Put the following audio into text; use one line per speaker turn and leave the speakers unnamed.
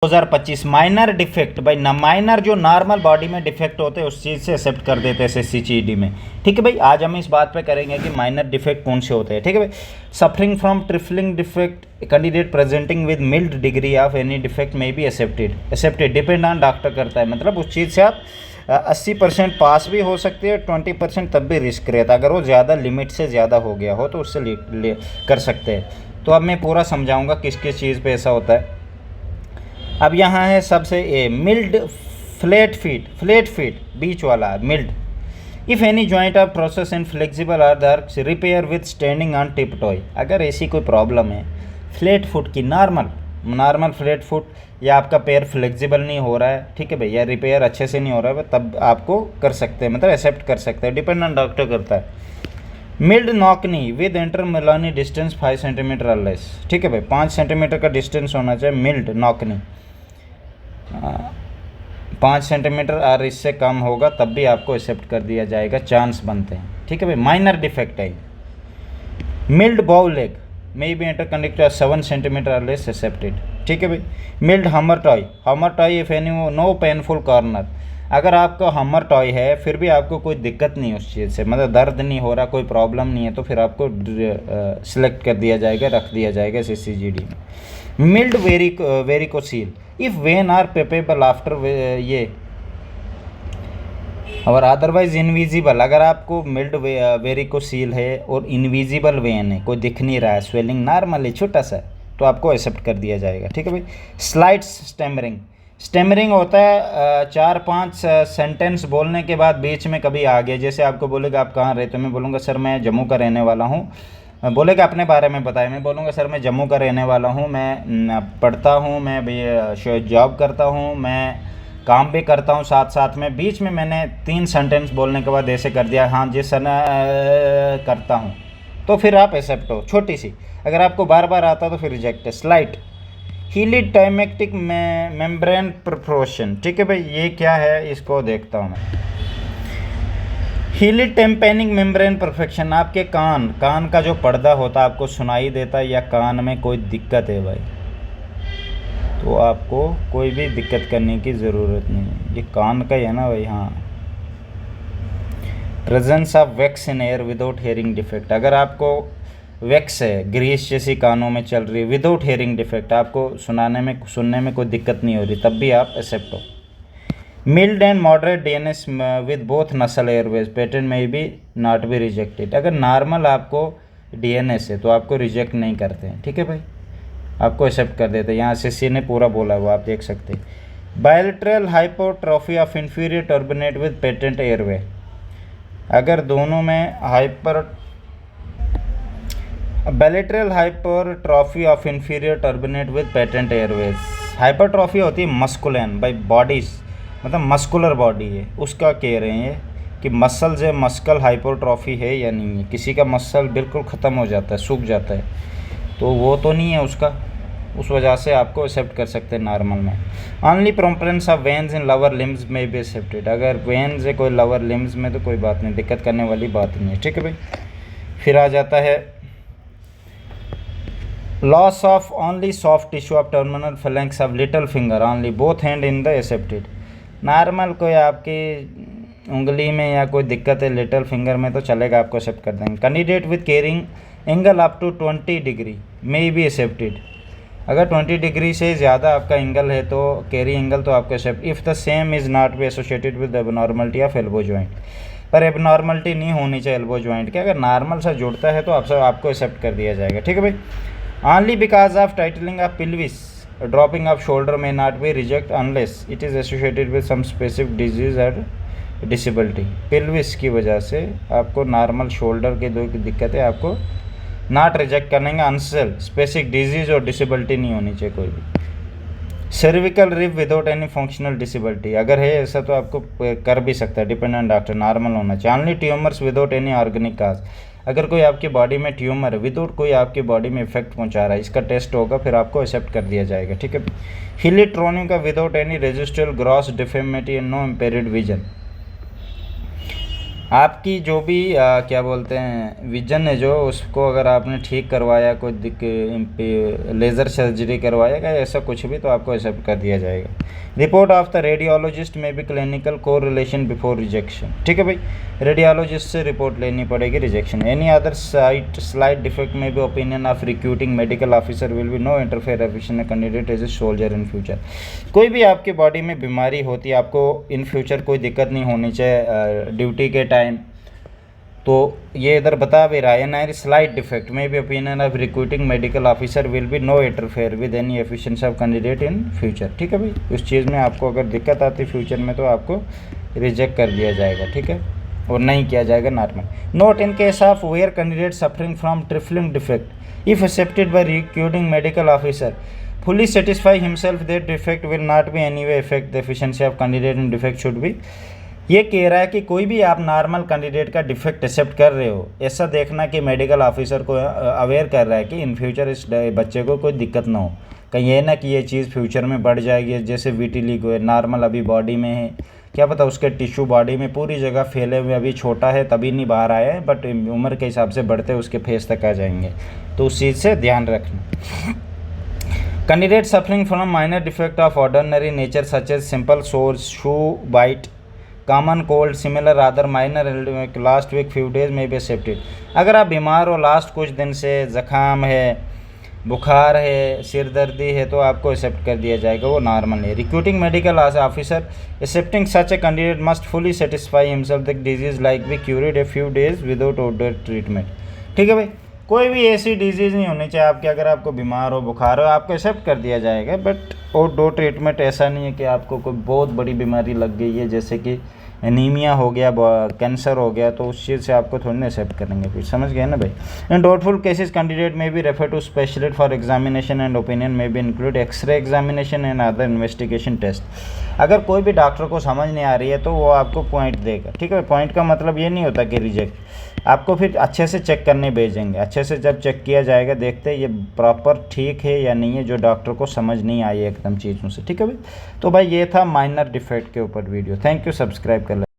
2025 minor defect भाई ना, minor जो नॉर्मल बॉडी में डिफेक्ट होते हैं उस चीज़ से एक्सेप्ट कर देते हैं SSC में। ठीक है भाई, आज हम इस बात पे करेंगे कि माइनर डिफेक्ट कौन से होते हैं। ठीक है भाई, suffering from trifling defect candidate presenting with mild degree of any defect may be accepted depend on doctor करता है। मतलब उस चीज़ से आप 80% पास भी हो सकते हैं, 20% तब भी रिस्क रहता है। अगर वो ज़्यादा लिमिट से ज़्यादा हो गया हो तो उससे कर सकते हैं। तो अब मैं पूरा समझाऊंगा किस किस चीज़ पे ऐसा होता है। अब यहाँ है सबसे ए मिल्ड फ्लैट फीट बीच वाला mild. If any joint of process and flexible are the repair with standing on tip toe. अगर ऐसी कोई प्रॉब्लम है फ्लैट फुट की, नॉर्मल फ्लैट फुट, या आपका पैर फ्लेक्सिबल नहीं हो रहा है, ठीक है भाई, या रिपेयर अच्छे से नहीं हो रहा है, तब आपको कर सकते हैं, मतलब एक्सेप्ट कर सकते हैं, डिपेंड ऑन डॉक्टर करता है। Mild knock knee with intermalleolar distance 5 centimetre और लेस। ठीक है भाई, 5 सेंटीमीटर का डिस्टेंस होना चाहिए। मिल्ड नॉकनी 5 सेंटीमीटर और इससे कम होगा तब भी आपको एक्सेप्ट कर दिया जाएगा, चांस बनते हैं। ठीक है भाई, माइनर डिफेक्ट है। Mild bow leg may be interconnected 7 centimetre और लेस एक्सेप्टेड। ठीक है भाई, mild hammer toe if any no painful corner. अगर आपका हमर टॉय है फिर भी आपको कोई दिक्कत नहीं उस चीज़ से, मतलब दर्द नहीं हो रहा, कोई प्रॉब्लम नहीं है, तो फिर आपको सिलेक्ट कर दिया जाएगा, रख दिया जाएगा SSCGD में। Mild varicocele if vein are palpable after ये और अदरवाइज इनविजिबल। अगर आपको मिल्ड वेरिकोसील है और इनविजिबल वेन है, कोई दिख नहीं रहा है, स्वेलिंग नॉर्मल है छोटा सा, तो आपको एक्सेप्ट कर दिया जाएगा। ठीक है भाई, स्लाइड स्टेमरिंग होता है 4-5 सेंटेंस बोलने के बाद बीच में कभी आ गया, जैसे आपको बोलेगा आप कहाँ रहते हो, मैं बोलूँगा सर मैं जम्मू का रहने वाला हूँ, बोलेगा अपने बारे में बताए, मैं बोलूँगा सर मैं जम्मू का रहने वाला हूँ, मैं पढ़ता हूँ, मैं भी जॉब करता हूँ, मैं काम भी करता हूँ साथ साथ में। बीच में मैंने 3 सेंटेंस बोलने के बाद ऐसे कर दिया, हाँ जी सर करता हूँ, तो फिर आप एक्सेप्ट हो, छोटी सी। अगर आपको बार बार आता तो फिर रिजेक्ट है। स्लाइट हीलिटाइमेक्टिक मेम्ब्रेन परफोरेशन। ठीक है भाई, ये क्या है इसको देखता हूँ मैं। हीलिटाइम्पेनिक मेम्ब्रेन परफेक्शन, आपके कान का जो पर्दा होता है आपको सुनाई देता है, या कान में कोई दिक्कत है भाई, तो आपको कोई भी दिक्कत करने की ज़रूरत नहीं है, ये कान का ही है ना भाई। हाँ, presence of wax in air without hearing defect. अगर आपको वैक्स है, ग्रीस जैसी कानों में चल रही है, विदाउट हेयरिंग डिफेक्ट, आपको सुनने में कोई दिक्कत नहीं हो रही, तब भी आप एक्सेप्ट हो। Mild and moderate DNS with both nasal airways patent may भी नॉट बी रिजेक्टेड। अगर नॉर्मल आपको DNS है तो आपको रिजेक्ट नहीं करते हैं। ठीक है भाई, आपको एक्सेप्ट कर देते हैं। यहाँ SSC ने पूरा बोला हुआ, आप देख सकते हैं। Bilateral hypertrophy of inferior turbinate with patent airway. अगर दोनों में bilateral hypertrophy of inferior turbinate with patent Airways. Hypertrophy होती है मस्कुलिन भाई, बॉडीज मतलब मस्कुलर बॉडी है, उसका कह रहे हैं कि मसल से मस्कल हाइपरट्रॉफी है या नहीं है। किसी का मसल बिल्कुल ख़त्म हो जाता है, सूख जाता है, तो वो तो नहीं है उसका, उस वजह से आपको एक्सेप्ट कर सकते हैं नॉर्मल में। Only prominence of veins in lower limbs में भी एक्सेप्टेड। अगर वेन्स है कोई लवर लिम्स में तो कोई बात नहीं, दिक्कत करने वाली बात नहीं है। ठीक है भाई, फिर आ जाता है loss of only soft tissue of terminal flanks of little finger only both hand in the accepted. Normal कोई आपकी उंगली में या कोई दिक्कत है लिटिल फिंगर में तो चलेगा, आपको एक्सेप्ट कर देंगे। Candidate with carrying angle up to 20 degree may be accepted. अगर 20 डिग्री से ज़्यादा आपका एंगल है तो कैरी एंगल, तो आपको accept. If the same is not be associated with abnormality of elbow joint. पर एबनॉर्मलिटी नहीं होनी चाहिए एल्बो जॉइंट के, अगर नॉर्मल से जुड़ता है तो आपको एक्सेप्ट कर दिया जाएगा। ठीक है भाई, only because of tilting of pelvis dropping of shoulder may not be reject unless it is associated with some specific disease और डिसेबिलिटी। पिल्विस की वजह से आपको नॉर्मल शोल्डर के दो की दिक्कत है, आपको नॉट रिजेक्ट करेंगे अनसेल स्पेसिफिक डिजीज और डिसेबिलिटी नहीं होनी चाहिए कोई भी। Cervical rib without any functional disability, अगर है ऐसा तो आपको कर भी सकता है, डिपेंडेंट डॉक्टर, नॉर्मल होना चाहिए। Only tumours without any organic cause. अगर कोई आपकी बॉडी में ट्यूमर है विदाउट कोई आपकी बॉडी में इफेक्ट पहुंचा रहा है, इसका टेस्ट होगा, फिर आपको एक्सेप्ट कर दिया जाएगा। ठीक है। हिलिट्रोनियम का without any residual gross deformity and no impaired vision. आपकी जो भी क्या बोलते हैं विजन है जो, उसको अगर आपने ठीक करवाया, कोई लेज़र सर्जरी करवाएगा ऐसा कुछ भी, तो आपको एक्सेप्ट कर दिया जाएगा। रिपोर्ट ऑफ द रेडियोलॉजिस्ट में भी क्लिनिकल को रिलेशन बिफोर रिजेक्शन। ठीक है भाई, रेडियोलॉजिस्ट से रिपोर्ट लेनी पड़ेगी rejection. Any other slight defect में भी opinion of recruiting medical officer will be no interfere efficient candidate as a soldier in future. कोई भी आपकी बॉडी में बीमारी होती है, आपको इन फ्यूचर कोई दिक्कत नहीं होनी चाहिए ड्यूटी के टाइम, तो ये इधर बता भी रहा है ना, स्लाइट डिफेक्ट में भी opinion of recruiting medical officer will be no interfere with any efficiency of candidate in future. ठीक है भाई, उस चीज़ में आपको अगर दिक्कत आती है फ्यूचर में तो आपको रिजेक्ट कर दिया जाएगा। ठीक है, और नहीं किया जाएगा normal. Note in case of where candidate suffering from trifling defect if accepted by recruiting medical officer fully satisfy himself that defect will not be anyway affect the efficiency of candidate in defect should be। ये कह रहा है कि कोई भी आप normal candidate का defect accept कर रहे हो, ऐसा देखना कि मेडिकल ऑफिसर को अवेयर कर रहा है कि इन फ्यूचर इस बच्चे को कोई दिक्कत ना हो, कहीं ये ना कि ये चीज़ फ्यूचर में बढ़ जाएगी। जैसे विटिलिगो है, नॉर्मल अभी बॉडी में है, क्या पता उसके टिश्यू बॉडी में पूरी जगह फैले हुए, अभी छोटा है तभी नहीं बाहर आया है, बट उम्र के हिसाब से बढ़ते उसके फेस तक आ जाएंगे, तो उस चीज़ से ध्यान रखना। Candidate suffering from minor defect of ordinary nature such as simple sores, shoe bite, common cold, similar other minor last week few days may be accepted। अगर आप बीमार हो लास्ट कुछ दिन से, ज़ुकाम है, बुखार है, सिर दर्दी है, तो आपको एक्सेप्ट कर दिया जाएगा, वो नॉर्मल है। Recruiting medical officer accepting such a candidate must fully satisfy himself that disease like be cured a few days without order treatment. ठीक है भाई, कोई भी ऐसी डिजीज़ नहीं होनी चाहिए आपके, अगर आपको बीमार हो, बुखार हो, आपको एक्सेप्ट कर दिया जाएगा, बट और दो ट्रीटमेंट ऐसा नहीं है कि आपको कोई बहुत बड़ी बीमारी लग गई है, जैसे कि एनीमिया हो गया, कैंसर हो गया, तो उस चीज़ से आपको थोड़ी ना एक्सेप्ट करेंगे। फिर समझ गए ना भाई। इन डाउटफुल केसेस कैंडिडेट में भी refer to specialist for examination and opinion में भी include X-ray examination and other investigation test. अगर कोई भी डॉक्टर को समझ नहीं आ रही है तो वो आपको पॉइंट देगा। ठीक है, पॉइंट का मतलब ये नहीं होता कि रिजेक्ट, आपको फिर अच्छे से चेक करने भेजेंगे। अच्छे से जब चेक किया जाएगा, देखते हैं ये प्रॉपर ठीक है या नहीं है, जो डॉक्टर को समझ नहीं आई एकदम चीज़ों से। ठीक है भाई, तो भाई ये था माइनर डिफेक्ट के ऊपर वीडियो। थैंक यू, सब्सक्राइब कर लें।